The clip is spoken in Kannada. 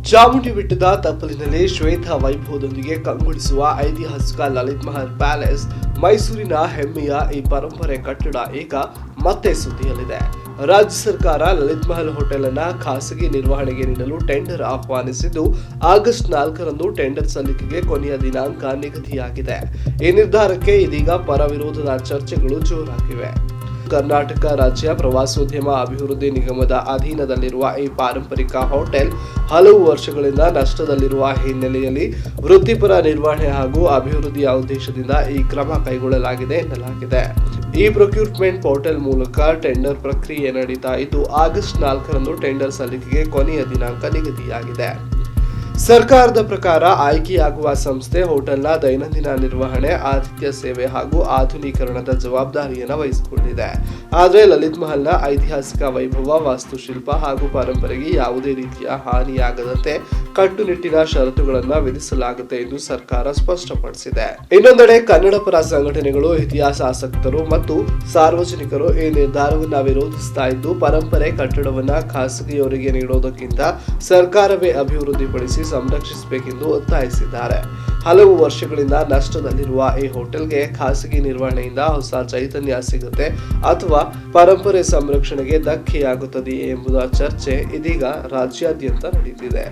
ಚಾಮುಂಡಿ ಬೆಟ್ಟದ ತಪ್ಪಲಿನಲ್ಲಿ ಶ್ವೇತ ವೈಭವದೊಂದಿಗೆ ಕಂಗೊಳಿಸುವ ಐತಿಹಾಸಿಕ ಲಲಿತ್ ಮಹಲ್ ಪ್ಯಾಲೇಸ್ ಮೈಸೂರಿನ ಹೆಮ್ಮೆಯ ಈ ಪರಂಪರೆ ಕಟ್ಟಡ ಈಗ ಮತ್ತೆ ಸುದ್ದಿಯಲ್ಲಿದೆ. ರಾಜ್ಯ ಸರ್ಕಾರ ಲಲಿತ್ ಮಹಲ್ ಹೋಟೆಲ್ ಅನ್ನ ಖಾಸಗಿ ನಿರ್ವಹಣೆಗೆ ನೀಡಲು ಟೆಂಡರ್ ಆಹ್ವಾನಿಸಿದ್ದು, ಆಗಸ್ಟ್ 4ರಂದು ಟೆಂಡರ್ ಸಲ್ಲಿಕೆಗೆ ಕೊನೆಯ ದಿನಾಂಕ ನಿಗದಿಯಾಗಿದೆ. ಈ ನಿರ್ಧಾರಕ್ಕೆ ಇದೀಗ ಪರ ವಿರೋಧದ ಚರ್ಚೆಗಳು ಜೋರಾಗಿವೆ. ಕರ್ನಾಟಕ ರಾಜ್ಯ ಪ್ರವಾಸೋದ್ಯಮ ಅಭಿವೃದ್ಧಿ ನಿಗಮದ ಅಧೀನದಲ್ಲಿರುವ ಈ ಪಾರಂಪರಿಕ ಹೋಟೆಲ್ ಹಲವು ವರ್ಷಗಳಿಂದ ನಷ್ಟದಲ್ಲಿರುವ ಹಿನ್ನೆಲೆಯಲ್ಲಿ ವೃತ್ತಿಪರ ನಿರ್ವಹಣೆ ಹಾಗೂ ಅಭಿವೃದ್ಧಿಯ ಉದ್ದೇಶದಿಂದ ಈ ಕ್ರಮ ಕೈಗೊಳ್ಳಲಾಗಿದೆ ಎನ್ನಲಾಗಿದೆ. ಈ ಪ್ರೊಕ್ಯೂರ್ಮೆಂಟ್ ಪೋರ್ಟಲ್ ಮೂಲಕ ಟೆಂಡರ್ ಪ್ರಕ್ರಿಯೆ ನಡೀತಾ ಇದ್ದು, ಆಗಸ್ಟ್ 4ರಂದು ಟೆಂಡರ್ ಸಲ್ಲಿಕೆಗೆ ಕೊನೆಯ ದಿನಾಂಕ ನಿಗದಿಯಾಗಿದೆ. ಸರ್ಕಾರದ ಪ್ರಕಾರ ಆಯ್ಕೆಯಾಗುವ ಸಂಸ್ಥೆ ಹೋಟೆಲ್ನ ದೈನಂದಿನ ನಿರ್ವಹಣೆ, ಆತಿಥ್ಯ ಸೇವೆ ಹಾಗೂ ಆಧುನೀಕರಣದ ಜವಾಬ್ದಾರಿಯನ್ನು ವಹಿಸಿಕೊಂಡಿದೆ. ಆದರೆ ಲಲಿತ್ ಮಹಲ್ನ ಐತಿಹಾಸಿಕ ವೈಭವ, ವಾಸ್ತುಶಿಲ್ಪ ಹಾಗೂ ಪರಂಪರೆಗೆ ಯಾವುದೇ ರೀತಿಯ ಹಾನಿಯಾಗದಂತೆ ಕಟ್ಟುನಿಟ್ಟಿನ ಷರತ್ತುಗಳನ್ನು ವಿಧಿಸಲಾಗುತ್ತೆ ಎಂದು ಸರ್ಕಾರ ಸ್ಪಷ್ಟಪಡಿಸಿದೆ. ಇನ್ನೊಂದೆಡೆ ಕನ್ನಡ ಪರ ಸಂಘಟನೆಗಳು, ಇತಿಹಾಸಾಸಕ್ತರು ಮತ್ತು ಸಾರ್ವಜನಿಕರು ಈ ನಿರ್ಧಾರವನ್ನು ವಿರೋಧಿಸ್ತಾ ಇದ್ದು, ಪರಂಪರೆ ಕಟ್ಟಡವನ್ನ ಖಾಸಗಿಯವರಿಗೆ ನೀಡೋದಕ್ಕಿಂತ ಸರ್ಕಾರವೇ ಅಭಿವೃದ್ಧಿಪಡಿಸಿ ಸಂರಕ್ಷಿಸಬೇಕೆಂದು ಒತ್ತಾಯಿಸಿದ್ದಾರೆ. ಹಲವು ವರ್ಷಗಳಿಂದ ನಷ್ಟದಲ್ಲಿರುವ ಈ ಹೋಟೆಲ್ಗೆ ಖಾಸಗಿ ನಿರ್ವಹಣೆಯಿಂದ ಹೊಸ ಚೈತನ್ಯ ಸಿಗುತ್ತೆ ಅಥವಾ ಪರಂಪರೆ ಸಂರಕ್ಷಣೆಗೆ ಧಕ್ಕೆಯಾಗುತ್ತದೆಯೇ ಎಂಬುದರ ಚರ್ಚೆ ಇದೀಗ ರಾಜ್ಯಾದ್ಯಂತ ನಡೆಯುತ್ತಿದೆ.